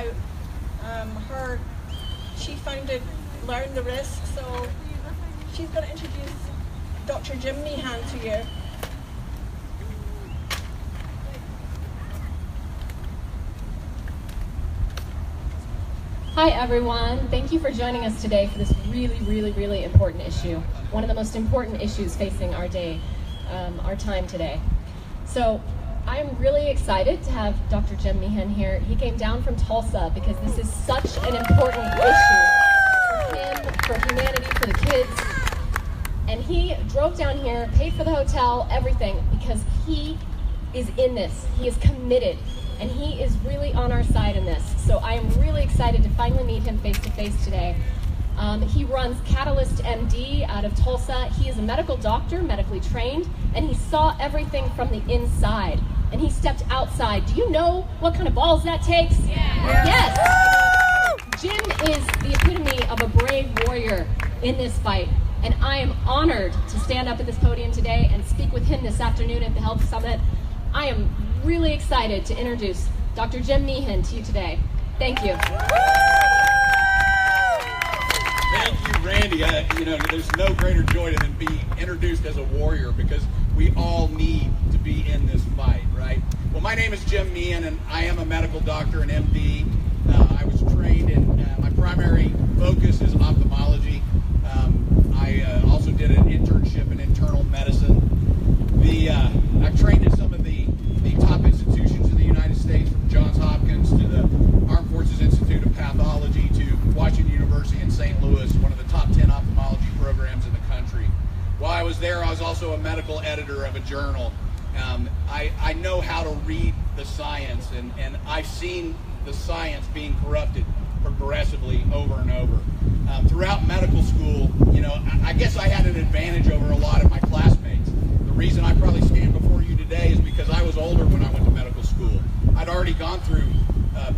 how she found it, learned the risk. So she's going to introduce Dr. Jim Meehan to you. Hi everyone, thank you for joining us today for this really important issue. One of the most important issues facing our day, our time today. So I'm really excited to have Dr. Jim Meehan here. He came down from Tulsa because this is such an important issue for him, for humanity, for the kids. And he drove down here, paid for the hotel, everything, because he is in this. He is committed. And he is really on our side in this. So I am really excited to finally meet him face to face today. He runs Catalyst MD out of Tulsa. He is a medical doctor, medically trained, and he saw everything from the inside. And he stepped outside. Do you know what kind of balls that takes? Yeah. Yes! Jim is the epitome of a brave warrior in this fight. And I am honored to stand up at this podium today and speak with him this afternoon at the Health Summit. I am really excited to introduce Dr. Jim Meehan to you today. Thank you. Thank you, Brandy. There's no greater joy than being introduced as a warrior, because we all need to be in this fight, right? Well, my name is Jim Meehan, and I am a medical doctor, an MD. I was trained in, my primary focus is ophthalmology. I also did an internship in internal medicine. I've trained at some of the top institutions in the United States, from Johns Hopkins to the Armed Forces Institute of Pathology to Washington University in St. Louis, one of the top 10 ophthalmology programs in the country. While I was there, I was also a medical editor of a journal. I know how to read the science, and I've seen the science being corrupted progressively over and over. Throughout medical school, I guess I had an advantage over a lot of my classmates. The reason I probably stand before you today is because I was older when I went to medical school. I'd already gone through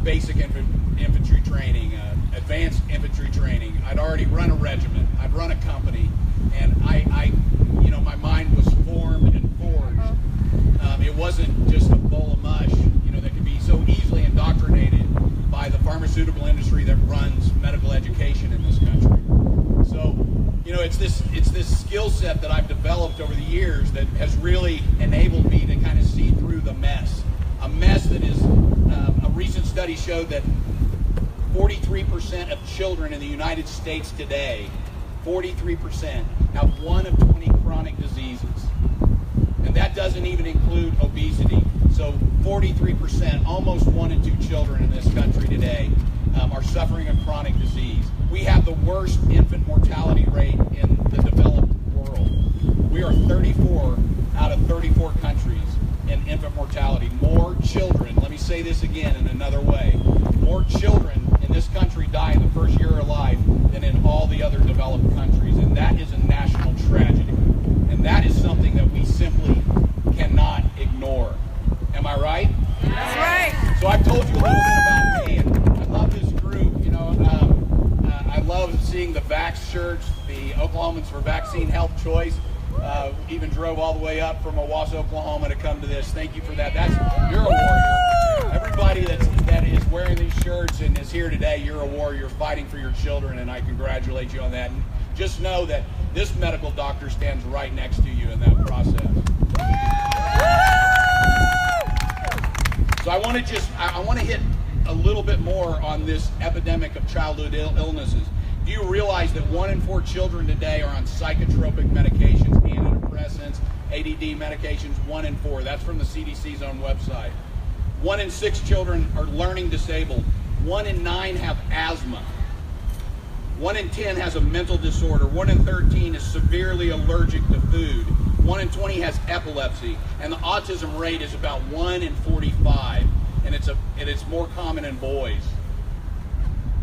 basic infantry training, advanced infantry training. I'd already run a regiment. I'd run a company, and my mind was formed and forged. It wasn't just a bowl of mush, that could be so easily indoctrinated by the pharmaceutical industry that runs medical education in this country. So, it's this skill set that I've developed over the years that has really enabled me to kind of see through the mess. A mess that is, a recent study showed that 43% of children in the United States today, 43%, have one of 20 chronic diseases. And that doesn't even include obesity. So 43%, almost 1 in 2 children in this country today are suffering a chronic disease. We have the worst infant mortality rate in the developed world. We are 34 out of 34 countries in infant mortality. More children, let me say this again in another way, more children in this country die in the first year of life than in all the other developed countries. And that is a national tragedy. And that is something that we simply cannot ignore. Am I right? That's right. So I've told you a little bit about me, and I love this group. I love seeing the Vax shirts, the Oklahomans for Vaccine Health Choice. Even drove all the way up from Owasso, Oklahoma to come to this. Thank you for that. You're a warrior. Everybody that is wearing these shirts and is here today, you're a warrior fighting for your children, and I congratulate you on that. And just know that this medical doctor stands right next to you in that process. So I want to hit a little bit more on this epidemic of childhood illnesses. Do you realize that 1 in 4 children today are on psychotropic medications, antidepressants, ADD medications? 1 in 4. That's from the CDC's own website. 1 in 6 children are learning disabled. 1 in 9 have asthma. 1 in 10 has a mental disorder. 1 in 13 is severely allergic to food. 1 in 20 has epilepsy. And the autism rate is about 1 in 45. And it's more common in boys.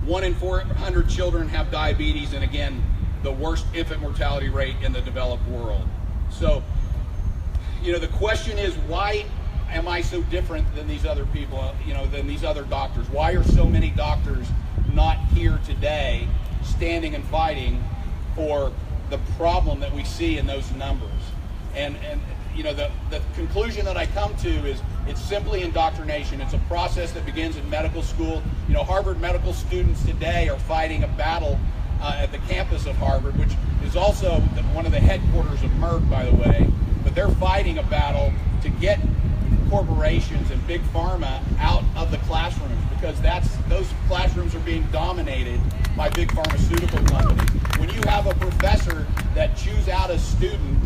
1 in 400 children have diabetes, and again, the worst infant mortality rate in the developed world. So, the question is, why am I so different than these other people, than these other doctors? Why are so many doctors not here today standing and fighting for the problem that we see in those numbers? And the conclusion that I come to is It's simply indoctrination. It's a process that begins in medical school. You know, Harvard medical students today are fighting a battle at the campus of Harvard, which is also one of the headquarters of Merck, by the way. But they're fighting a battle to get corporations and big pharma out of the classrooms, because those classrooms are being dominated by big pharmaceutical companies. When you have a professor that chews out a student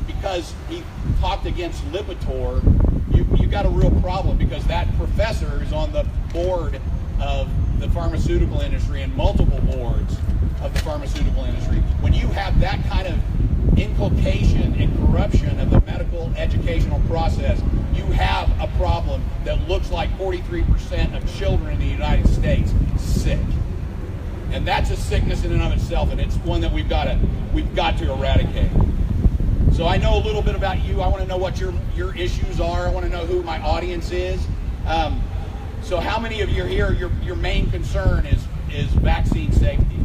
because he talked against Lipitor, you got a real problem, because that professor is on the board of the pharmaceutical industry and multiple boards of the pharmaceutical industry. When you have that kind of inculcation and corruption of the medical educational process, you have a problem that looks like 43% of children in the United States sick. And that's a sickness in and of itself, and it's one that we've got to eradicate. So I know a little bit about you. I want to know what your issues are. I want to know who my audience is. So how many of you here, your main concern is vaccine safety?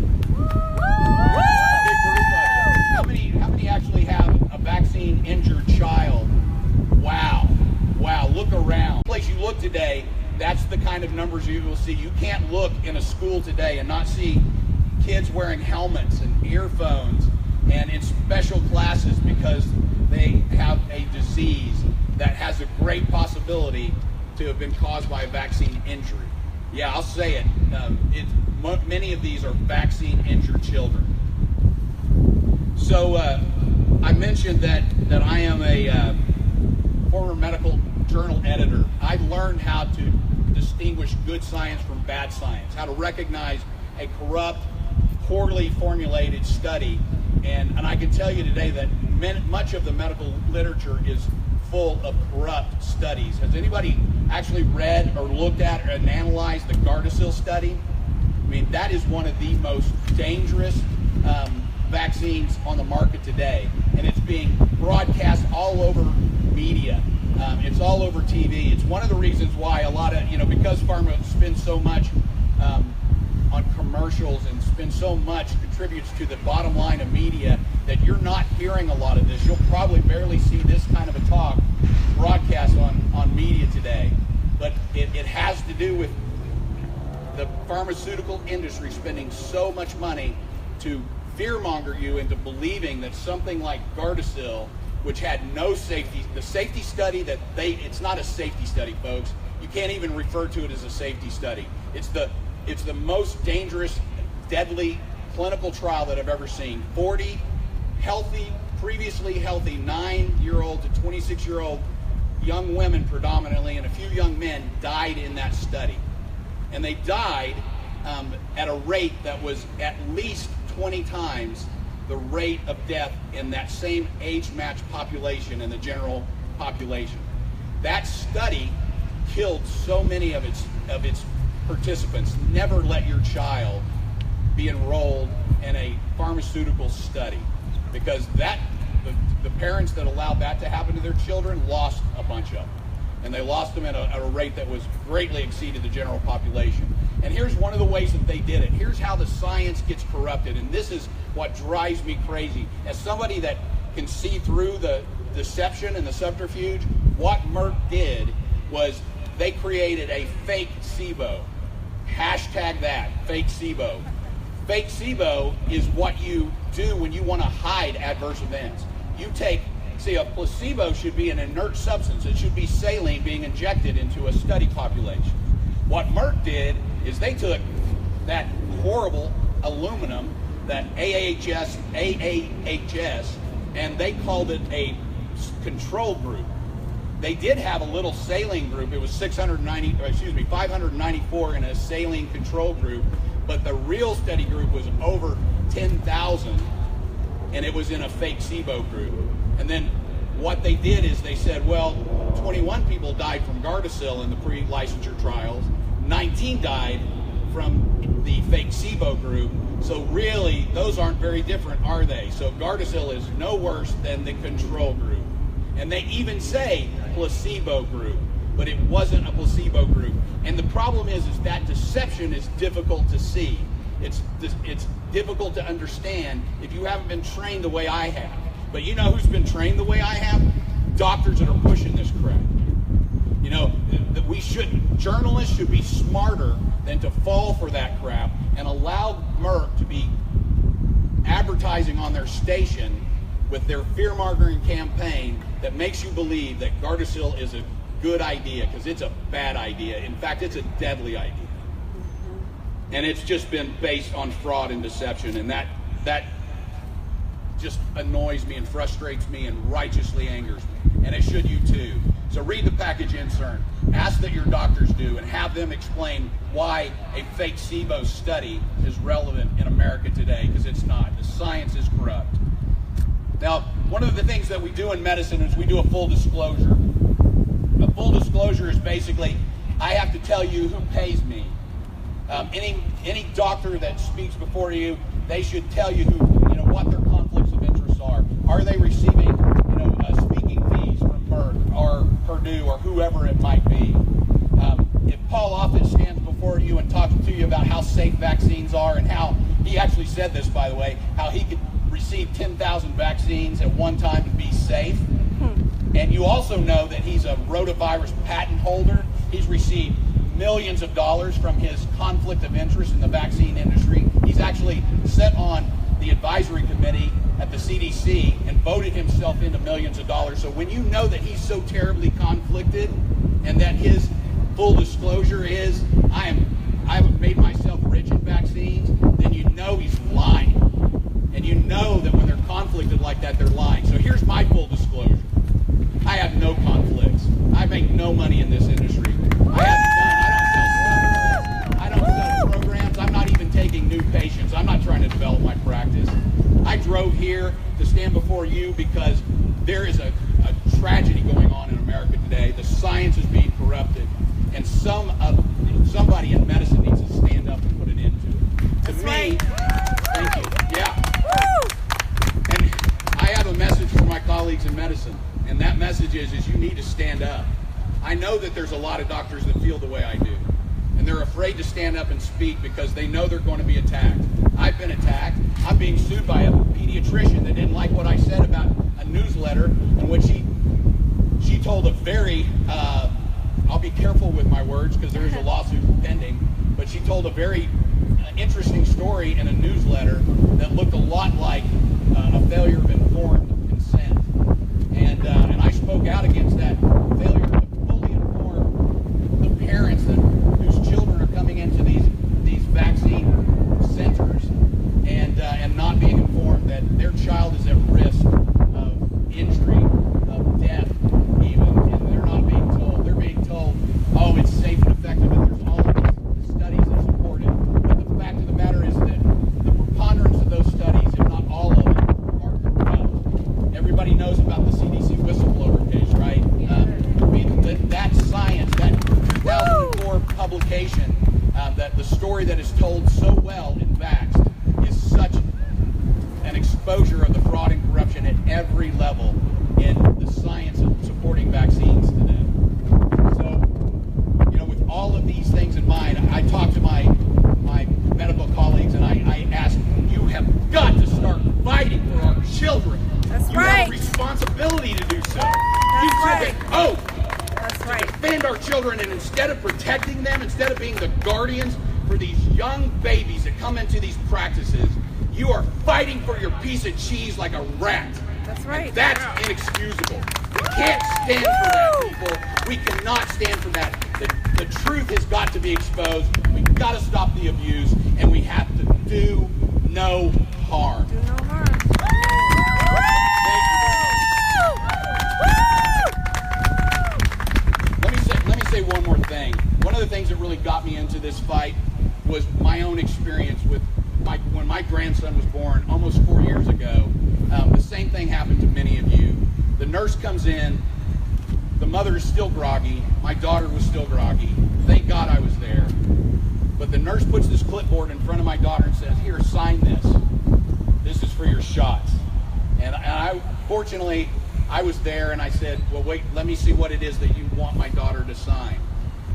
How many actually have a vaccine injured child? Wow, look around. The place you look today, that's the kind of numbers you will see. You can't look in a school today and not see kids wearing helmets and earphones and in special classes because they have a disease that has a great possibility to have been caused by a vaccine injury. Yeah, I'll say it. Many of these are vaccine injured children. So I mentioned that I am a former medical journal editor. I've learned how to distinguish good science from bad science, how to recognize a corrupt, poorly formulated study. And I can tell you today that much of the medical literature is full of corrupt studies. Has anybody actually read or looked at and analyzed the Gardasil study? I mean, that is one of the most dangerous vaccines on the market today, and it's being broadcast all over media. It's all over TV. It's one of the reasons why a lot of, because pharma spends so much on commercials and spends so much, contributes to the bottom line of media, that you're not hearing a lot of this. You'll probably barely see this kind of a talk broadcast on media today. But it has to do with the pharmaceutical industry spending so much money to fearmonger you into believing that something like Gardasil, which had no safety, the safety study it's not a safety study, folks. You can't even refer to it as a safety study. It's the most dangerous, deadly clinical trial that I've ever seen. 40 previously healthy 9-year-old to 26-year-old young women predominantly, and a few young men died in that study. And they died at a rate that was at least 20 times the rate of death in that same age-matched population in the general population. That study killed so many of its participants. Never let your child be enrolled in a pharmaceutical study, because the parents that allowed that to happen to their children lost a bunch of them. And they lost them at a rate that was greatly exceeded the general population. And here's one of the ways that they did it. Here's how the science gets corrupted, and this is what drives me crazy. As somebody that can see through the deception and the subterfuge, what Merck did was they created a fake SIBO. Hashtag that, fake SIBO. Fake SIBO is what you do when you want to hide adverse events. A placebo should be an inert substance. It should be saline being injected into a study population. What Merck did is they took that horrible aluminum, that AAHS, and they called it a control group. They did have a little saline group. It was 594 in a saline control group, but the real study group was over 10,000, and it was in a fake SIBO group. And then what they did is they said, well, 21 people died from Gardasil in the pre-licensure trials. 19 died from the fake SIBO group. So really, those aren't very different, are they? So Gardasil is no worse than the control group. And they even say placebo group, but it wasn't a placebo group. And the problem is that deception is difficult to see. It's difficult to understand if you haven't been trained the way I have. But you know who's been trained the way I have? Doctors that are pushing this crap. You know, that journalists should be smarter than to fall for that crap and allow Merck to be advertising on their station with their fear-mongering campaign that makes you believe that Gardasil is a good idea, because it's a bad idea. In fact, it's a deadly idea. And it's just been based on fraud and deception, and that just annoys me and frustrates me and righteously angers me, and it should you too. So read the package insert, ask that your doctors do, and have them explain why a fake SIBO study is relevant in America today, because it's not. The science is corrupt. Now, one of the things that we do in medicine is we do a full disclosure. A full disclosure is basically, I have to tell you who pays me. Any doctor that speaks before you, they should tell you what their conflicts of interest are. Are they receiving speaking fees from Merck or Purdue or whoever it might be? If Paul Offit stands before you and talks to you about how safe vaccines are, and how he actually said this, by the way, how he could receive 10,000 vaccines at one time and be safe. And you also know that he's a rotavirus patent holder. He's received millions of dollars from his conflict of interest in the vaccine industry. He's actually sat on the advisory committee at the CDC and voted himself into millions of dollars. So when you know that he's so terribly conflicted, and that his full disclosure is, I have made myself rich in vaccines, then you know he's lying. And you know that when they're conflicted like that, they're lying. So here's my full disclosure. I have no conflicts. I make no money in this industry. I don't sell programs. I'm not even taking new patients. I'm not trying to develop my practice. I drove here to stand before you because there is a tragedy going on in America today. The science is being corrupted, and somebody in medicine needs to stand up and put an end to it. To me, thank you. Yeah. And I have a message for my colleagues in medicine, and that message is you need to stand up. I know that there's a lot of doctors that feel the way I do, and they're afraid to stand up and speak because they know they're going to be attacked. I've been attacked. I'm being sued by a pediatrician that didn't like what I said about a newsletter in which she told a very, I'll be careful with my words because there is a lawsuit pending, but she told a very interesting story in a newsletter that looked a lot like a failure of informed consent. And I spoke out against that failure to fully inform the parents whose children are coming into these vaccine centers and not being informed that their child is at risk of injury, of death even, and they're not being told. They're being told, oh, it's safe and effective, and there's all of these studies that support it. But the fact of the matter is that the preponderance of those studies, if not all of them, are corrupt. Everybody knows about the CDC whistleblower case, right? That science, that 2004 publication, that the story that is told so well in Vaxxed is such an exposure of the fraud and corruption at every level in the science of supporting vaccines today. So, with all of these things in mind, I talk to my medical colleagues and I ask, you have got to start fighting for our children. That's you right. have a responsibility to do so. That's right. That's right. Defend our children, and instead of protecting them, instead of being the guardians for these young babies that come into these practices, you are fighting for your piece of cheese like a rat. That's right. And that's inexcusable. We can't stand for that, people. We cannot stand for that. The truth has got to be exposed. We've got to stop the abuse, and we have to do no harm. Do no harm. Let me say one more thing. One of the things that really got me into this fight was my own experience with when my grandson was born almost 4 years ago. The same thing happened to many of you. The nurse comes in. The mother is still groggy. My daughter was still groggy. Thank God I was there. But the nurse puts this clipboard in front of my daughter and says, here, sign this. This is for your shots. And I, fortunately, I was there, and I said, well, wait, let me see what it is that you want my daughter to sign.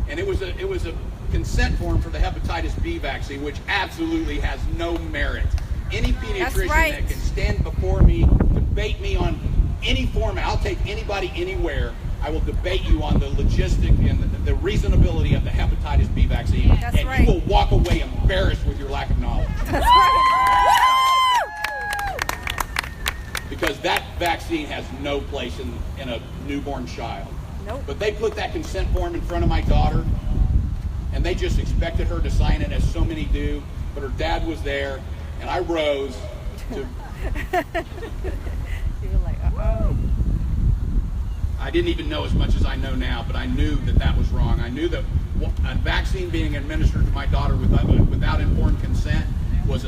And it was a consent form for the hepatitis B vaccine, which absolutely has no merit. Any pediatrician right. that can stand before me, debate me on any format, I'll take anybody anywhere. I will debate you on the logistic and the reasonability of the hepatitis B vaccine, and right. you will walk away embarrassed with your lack of knowledge. That's right. Because that vaccine has no place in a newborn child. Nope. But they put that consent form in front of my daughter, and they just expected her to sign it, as so many do. But her dad was there, and I rose to. You were like, uh-oh. I didn't even know as much as I know now, but I knew that that was wrong. I knew that a vaccine being administered to my daughter without informed consent was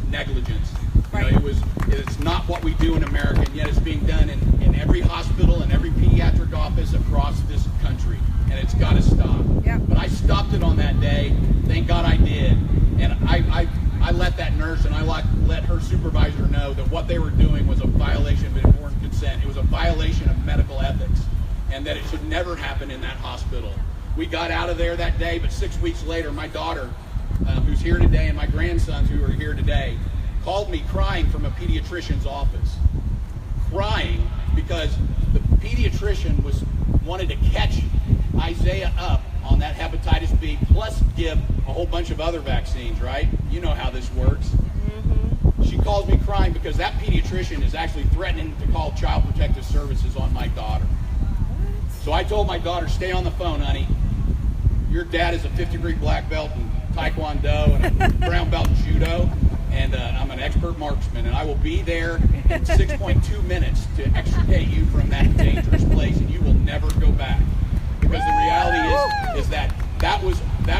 negligence. Right. You know, it's not what we do in America, and yet it's being done in every hospital and every pediatric office across this country, and it's got to stop. Yep. But I stopped it on that day. Thank God I did, and I let that nurse and I let her supervisor know that what they were doing was a violation of informed consent. It was a violation of medical ethics, and that it should never happen in that hospital. We got out of there that day, but 6 weeks later, my daughter, who's here today, and my grandsons who are here today, called me crying from a pediatrician's office. Crying because the pediatrician wanted to catch Isaiah up on that hepatitis B, plus give a whole bunch of other vaccines, right? You know how this works. Mm-hmm. She calls me crying because that pediatrician is actually threatening to call Child Protective Services on my daughter. So I told my daughter, stay on the phone, honey. Your dad is a 5th-degree black belt in Taekwondo and a brown belt in Judo, and I'm an expert marksman, and I will be there in 6.2 minutes to extricate you from that dangerous place, and you will never go back. Because the reality is that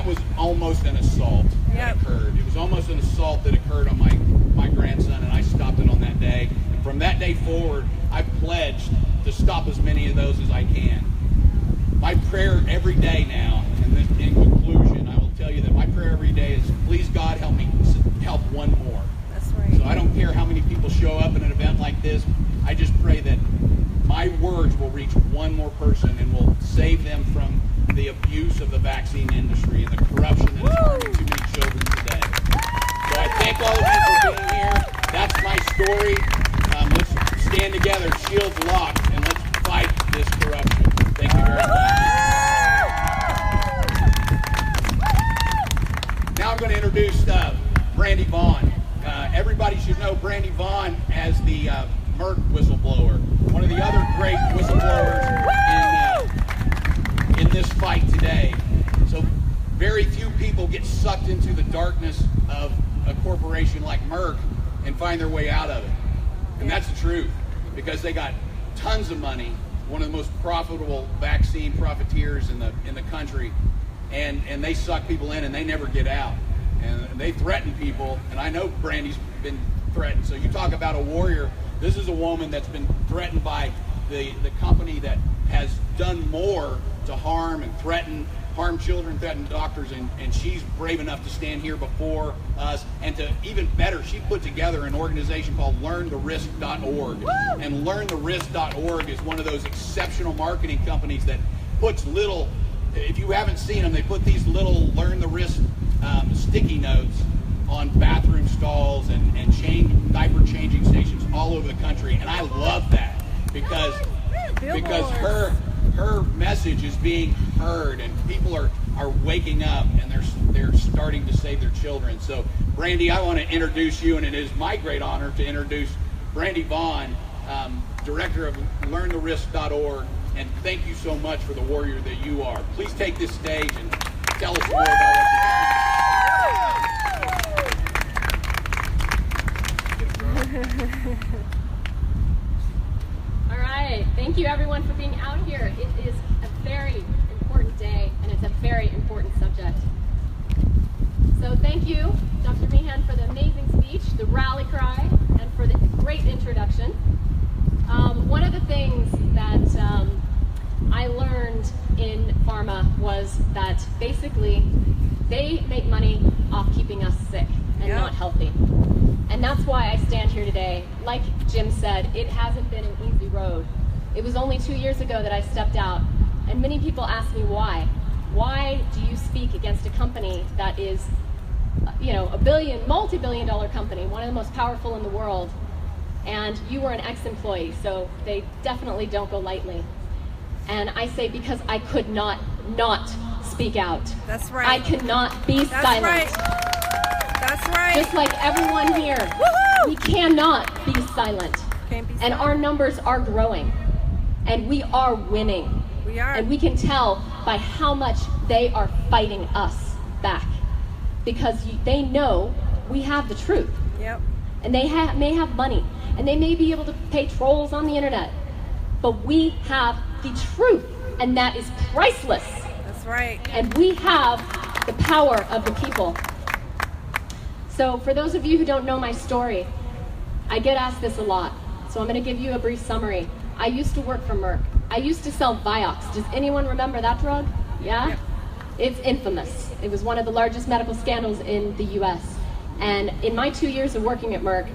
was almost an assault that occurred. It was almost an assault that occurred on my grandson, and I stopped it on that day. And from that day forward, I've pledged to stop as many of those as I can. My prayer every day now, and in conclusion, I will tell you that my prayer every day is, please God, help me help one more. That's right. So I don't care how many people show up at an event like this. I just pray that my words will reach one more person and will save them from the abuse of the vaccine industry and the corruption that is harming too many children today. So I thank all of you for being here. That's my story. Let's stand together, shields locked, and let's fight this corruption. Thank you very much. Now I'm going to introduce Brandy Vaughan. Everybody should know Brandy Vaughan as the Merck whistleblower, one of the other great whistleblowers in this fight today. So very few people get sucked into the darkness of a corporation like Merck and find their way out of it. And that's the truth, because they got tons of money, one of the most profitable vaccine profiteers in the country, and they suck people in and they never get out. And they threaten people, and I know Brandy's been threatened. So you talk about a warrior. This is a woman that's been threatened by the company that has done more to harm children, threaten doctors, and she's brave enough to stand here before us. And to even better, she put together an organization called LearnTheRisk.org. And LearnTheRisk.org is one of those exceptional marketing companies that puts little, if you haven't seen them, they put these little Learn the Risk sticky notes on bathroom stalls and diaper changing stations all over the country, and I love that because her message is being heard, and people are waking up, and they're starting to save their children. So Brandy, I want to introduce you, and it is my great honor to introduce Brandy Vaughan, director of LearnTheRisk.org, and thank you so much for the warrior that you are. Please take this stage and tell us more about what you're doing. All right, thank you everyone for being out here. It is a very important day, and it's a very important subject. So thank you, Dr. Meehan, for the amazing speech, the rally cry, and for the great introduction. One of the things that I learned in pharma was that basically they make money off keeping us sick and not healthy. And that's why I stand here today. Like Jim said, it hasn't been an easy road. It was only 2 years ago that I stepped out, and many people ask me why. Why do you speak against a company that is, a multi-billion-dollar company, one of the most powerful in the world, and you were an ex-employee, so they definitely don't go lightly. And I say because I could not speak out. That's right. I cannot be That's silent. right. That's right. Just like everyone here, Woohoo! we cannot be silent. Can't be And silent. our numbers are growing. And we are winning. We are. And we can tell by how much they are fighting us back. Because they know we have the truth. Yep. And they may have money. And they may be able to pay trolls on the internet. But we have the truth. And that is priceless. That's right. And we have the power of the people. So for those of you who don't know my story, I get asked this a lot. So I'm going to give you a brief summary. I used to work for Merck. I used to sell Vioxx. Does anyone remember that drug? Yeah? Yep. It's infamous. It was one of the largest medical scandals in the US. And in my 2 years of working at Merck,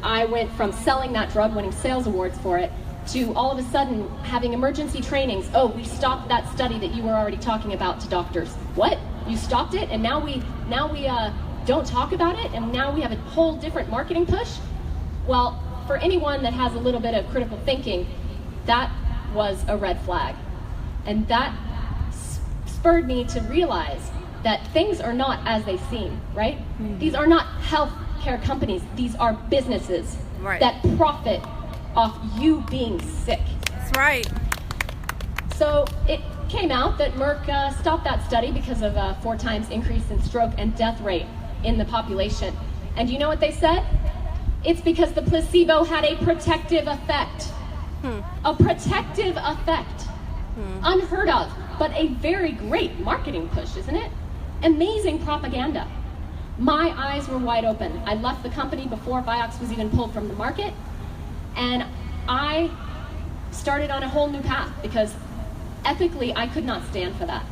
I went from selling that drug, winning sales awards for it, to all of a sudden having emergency trainings. Oh, we stopped that study that you were already talking about to doctors. What? You stopped it? And now we don't talk about it? And now we have a whole different marketing push? Well, for anyone that has a little bit of critical thinking, that was a red flag. And that spurred me to realize that things are not as they seem, right? Mm-hmm. These are not healthcare companies. These are businesses that profit off you being sick. That's right. So it came out that Merck stopped that study because of a 4 times increase in stroke and death rate in the population. And you know what they said? It's because the placebo had a protective effect. A protective effect. Unheard of, but a very great marketing push, isn't it? Amazing propaganda. My eyes were wide open. I left the company before Vioxx was even pulled from the market, and I started on a whole new path because ethically I could not stand for that.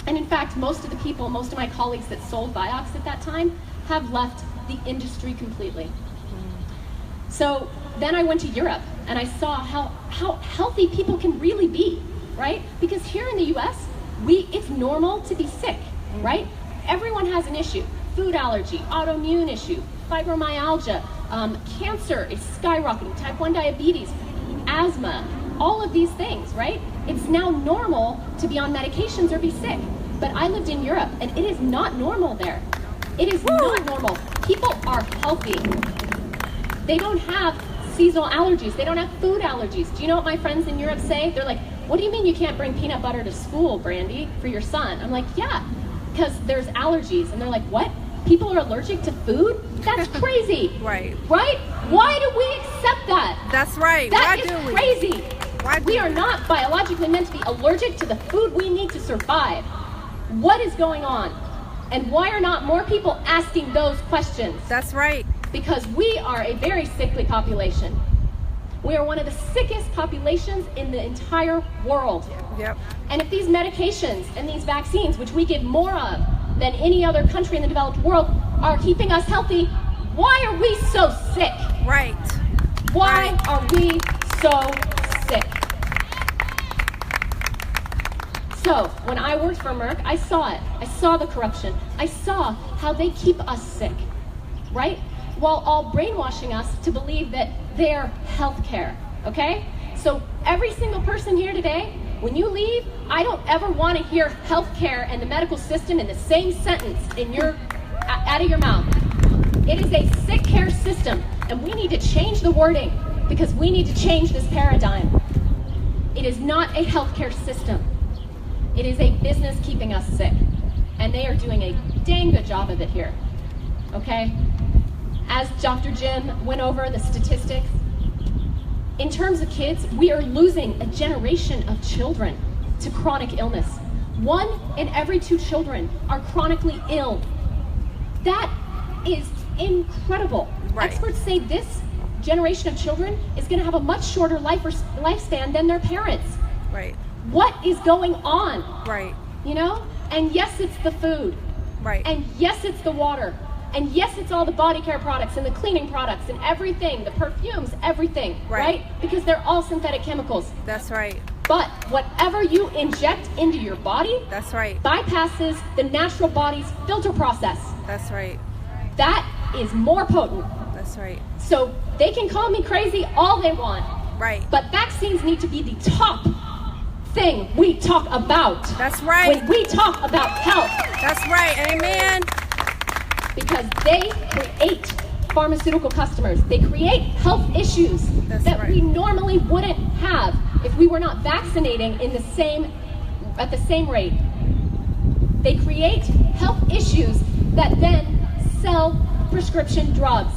And in fact, most of my colleagues that sold Vioxx at that time have left the industry completely. So then I went to Europe and I saw how healthy people can really be, right? Because here in the US, it's normal to be sick, right? Everyone has an issue. Food allergy, autoimmune issue, fibromyalgia, cancer is skyrocketing, type 1 diabetes, asthma, all of these things, right? It's now normal to be on medications or be sick. But I lived in Europe and it is not normal there. It is not normal. People are healthy. They don't have seasonal allergies. They don't have food allergies. Do you know what my friends in Europe say? They're like, what do you mean you can't bring peanut butter to school, Brandy, for your son? I'm like, yeah, because there's allergies. And they're like, what? People are allergic to food? That's crazy. Right. Right? Why do we accept that? That's right. That Why is do we? crazy. Why do We are not biologically meant to be allergic to the food we need to survive. What is going on? And why are not more people asking those questions? That's right. Because we are a very sickly population. We are one of the sickest populations in the entire world. Yep. And if these medications and these vaccines, which we give more of than any other country in the developed world, are keeping us healthy, why are we so sick? Right. Why are we so sick? So, when I worked for Merck, I saw it. I saw the corruption. I saw how they keep us sick, right? While all brainwashing us to believe that they're healthcare, okay? So every single person here today, when you leave, I don't ever want to hear healthcare and the medical system in the same sentence out of your mouth. It is a sick care system, and we need to change the wording because we need to change this paradigm. It is not a healthcare system. It is a business keeping us sick, and they are doing a dang good job of it here, okay? As Dr. Jim went over the statistics, in terms of kids, we are losing a generation of children to chronic illness. 1 in every 2 children are chronically ill. That is incredible. Right. Experts say this generation of children is going to have a much shorter lifespan than their parents. Right. What is going on? Right. You know? And yes, it's the food. Right. And yes, it's the water. And yes, it's all the body care products and the cleaning products and everything, the perfumes, everything, right? Because they're all synthetic chemicals. That's right. But whatever you inject into your body That's right. bypasses the natural body's filter process. That's right. That is more potent. That's right. So they can call me crazy all they want. Right. But vaccines need to be the top thing we talk about. That's right. When we talk about health. That's right. Amen. Because they create pharmaceutical customers. They create health issues that we normally wouldn't have if we were not vaccinating at the same rate. They create health issues that then sell prescription drugs.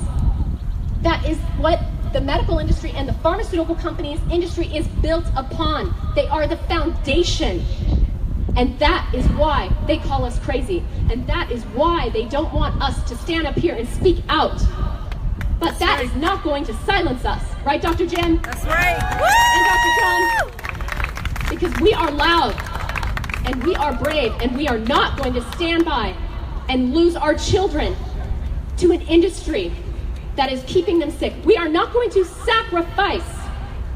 That is what the medical industry and the pharmaceutical companies industry is built upon. They are the foundation. And that is why they call us crazy. And that is why they don't want us to stand up here and speak out. But that is not going to silence us. Right, Dr. Jim? That's right. And Dr. John? Because we are loud, and we are brave, and we are not going to stand by and lose our children to an industry that is keeping them sick. We are not going to sacrifice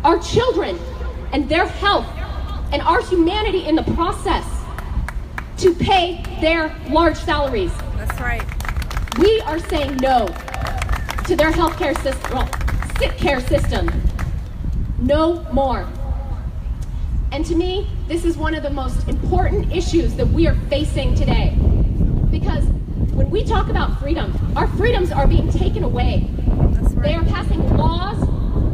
our children and their health and our humanity in the process to pay their large salaries. That's right. We are saying no to their healthcare system, sick care system. No more. And to me, this is one of the most important issues that we are facing today. Because when we talk about freedom, our freedoms are being taken away. That's right. They are passing laws,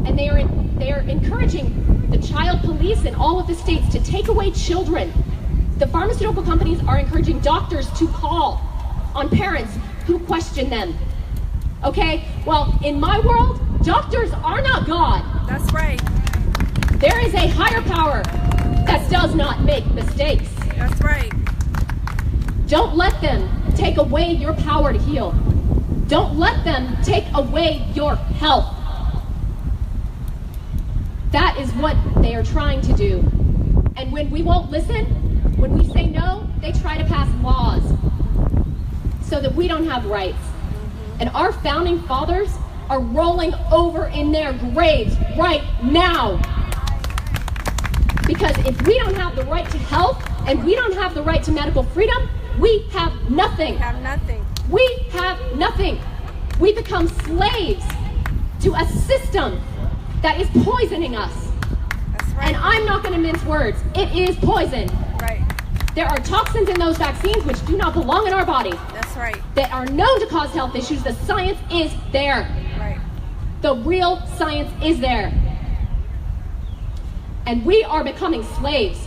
and they are encouraging the child police in all of the states to take away children. The pharmaceutical companies are encouraging doctors to call on parents who question them. Okay? Well, in my world, doctors are not God. That's right. There is a higher power that does not make mistakes. That's right. Don't let them take away your power to heal. Don't let them take away your health. That is what they are trying to do. And when we won't listen, when we say no, they try to pass laws so that we don't have rights. And our founding fathers are rolling over in their graves right now. Because if we don't have the right to health and we don't have the right to medical freedom, we have nothing. We have nothing. We have nothing. We become slaves to a system that is poisoning us. That's right. And I'm not going to mince words. It is poison. Right. There are toxins in those vaccines which do not belong in our body, That's right. that are known to cause health issues. The science is there. Right. The real science is there. And we are becoming slaves.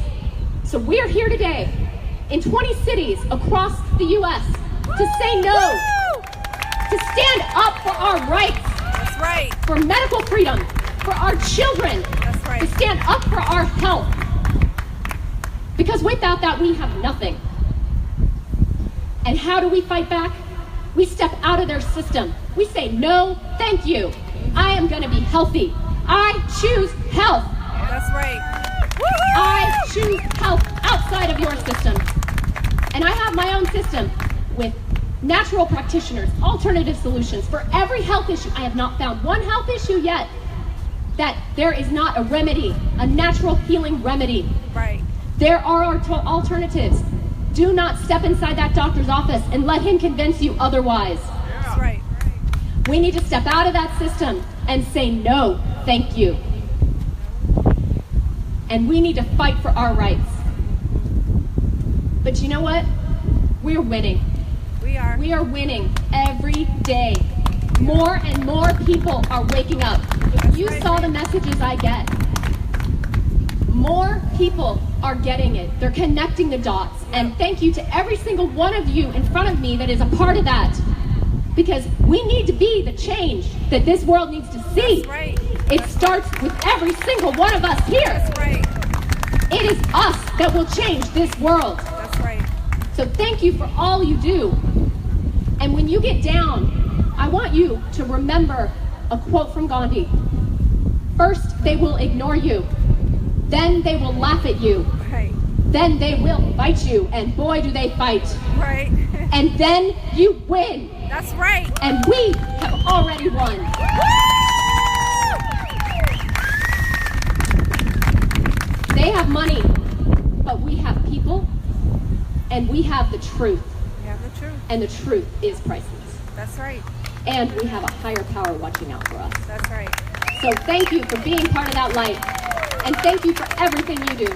So we're here today in 20 cities across the U.S. to say no, to stand up for our rights, That's right. for medical freedom, for our children, That's right. to stand up for our health. Because without that, we have nothing. And how do we fight back? We step out of their system. We say, no, thank you. I am going to be healthy. I choose health. That's right. I choose health outside of your system. And I have my own system with natural practitioners, alternative solutions for every health issue. I have not found one health issue yet that there is not a remedy, a natural healing remedy. Right. There are alternatives. Do not step inside that doctor's office and let him convince you otherwise. That's right. We need to step out of that system and say no, thank you. And we need to fight for our rights. But you know what? We're winning. We are. We are winning every day. More and more people are waking up. If you saw the messages I get, more people are getting it. They're connecting the dots. And thank you to every single one of you in front of me that is a part of that. Because we need to be the change that this world needs to see. That's right. It starts with every single one of us here. That's right. It is us that will change this world. That's right. So thank you for all you do. And when you get down, I want you to remember a quote from Gandhi. First, they will ignore you. Then they will laugh at you. Right. Then they will fight you. And boy, do they fight. Right. And then you win. That's right. And we have already won. They have money, but we have people, and we have the truth. We have the truth. And the truth is priceless. That's right. And we have a higher power watching out for us. That's right. So thank you for being part of that light. And thank you for everything you do.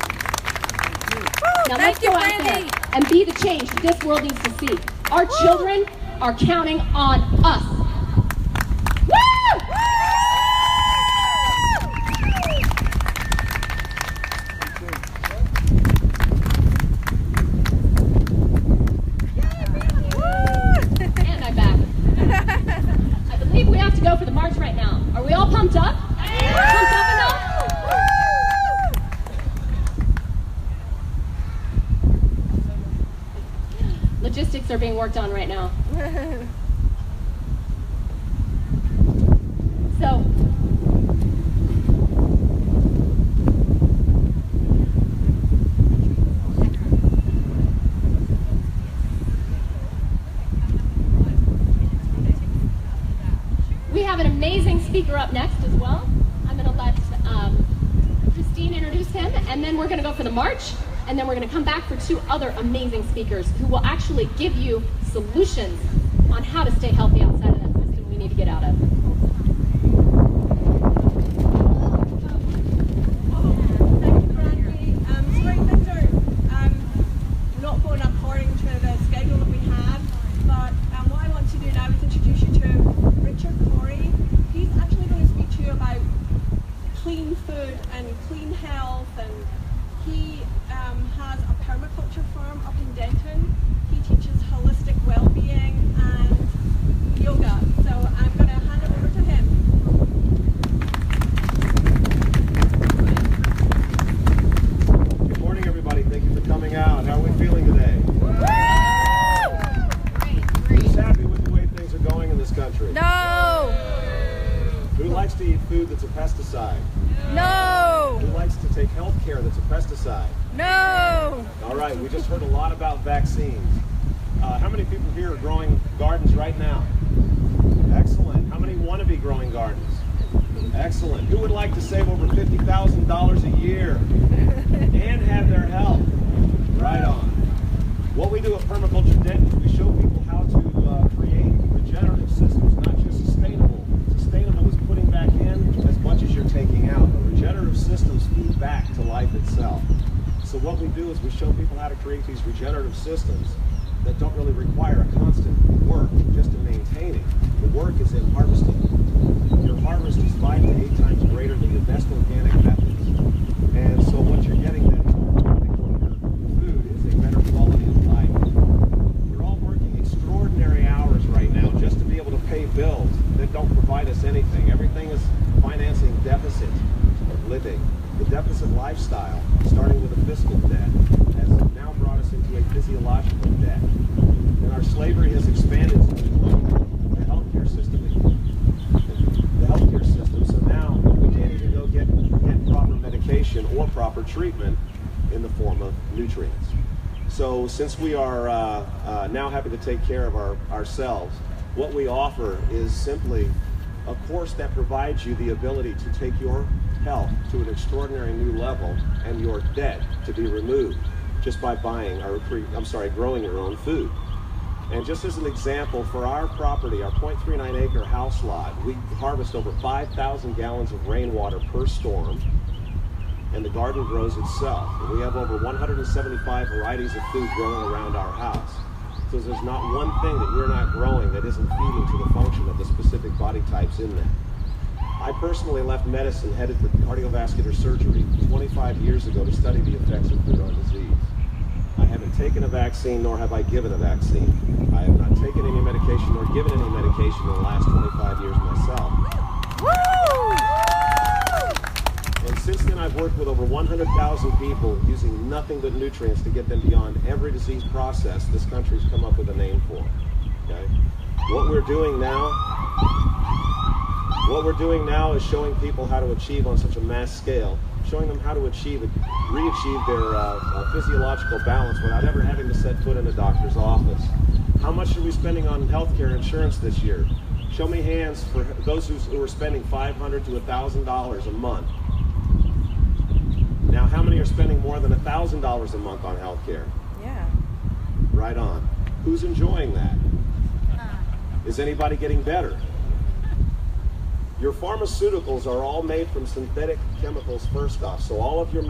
Now let's Thank you, go out there Brandy. and be the change that this world needs to see. Our children are counting on us. Woo! And I'm back. I believe we have to go for the march right now. Are we all pumped up? Pumped up enough? Logistics are being worked on right now. So, we have an amazing speaker up next as well. I'm going to let Christine introduce him, and then we're going to go for the march, and then we're going to come back for two other amazing speakers who will actually give you solutions on how to stay healthy outside of that system we need to get out of. Thank you, Brandy. Sorry, things are not going according to the schedule that we had, but what I want to do now is introduce you to Richard Corey. He's actually going to speak to you about clean food and clean health, and he has a permaculture farm up in Denton. He teaches holistic well-being and yoga. So I'm going to hand it over to him. Good morning, everybody. Thank you for coming out. How are we feeling today? Who's happy with the way things are going in this country? No. Who likes to eat food that's a pesticide? No. Who likes to take health care that's a pesticide? No. All right, we just heard a lot about vaccines. How many people here are growing gardens right now? Excellent. How many want to be growing gardens? Excellent. Who would like to save over $50,000 a year and have their health? Right on. What we do at Permaculture Denton, we show people how to create regenerative systems, not just sustainable. Sustainable is putting back in as much as you're taking out, but regenerative systems feed back to life itself. So what we do is we show people how to create these regenerative systems that don't really require a constant work just to maintain it. The work is in harvesting. Your harvest is 5 to 8 times greater than the best organic methods. And so what you're getting then from the cleaner food is a better quality of life. We're all working extraordinary hours right now just to be able to pay bills that don't provide us anything. Everything is financing deficit of living. The deficit lifestyle, starting with a fiscal debt, has now brought us into a physiological debt. And our slavery has expanded to the healthcare system. The healthcare system. So now we can't even go get proper medication or proper treatment in the form of nutrients. So since we are now having to take care of ourselves, what we offer is simply a course that provides you the ability to take your health to an extraordinary new level and your debt to be removed just by growing your own food. And just as an example, for our property, our 0.39 acre house lot, we harvest over 5,000 gallons of rainwater per storm, and the garden grows itself. And we have over 175 varieties of food growing around our house. So there's not one thing that you're not growing that isn't feeding to the function of the specific body types in there. I personally left medicine, headed for cardiovascular surgery 25 years ago to study the effects of food on disease. I haven't taken a vaccine, nor have I given a vaccine. I have not taken any medication, nor given any medication in the last 25 years myself. And since then, I've worked with over 100,000 people using nothing but nutrients to get them beyond every disease process this country's come up with a name for. Okay? What we're doing now is showing people how to achieve on such a mass scale, showing them how to re-achieve their physiological balance without ever having to set foot in a doctor's office. How much are we spending on healthcare insurance this year? Show me hands for those who are spending $500 to $1,000 a month. Now, how many are spending more than $1,000 a month on healthcare? Yeah. Right on. Who's enjoying that? Is anybody getting better? Your pharmaceuticals are all made from synthetic chemicals first off, so all of your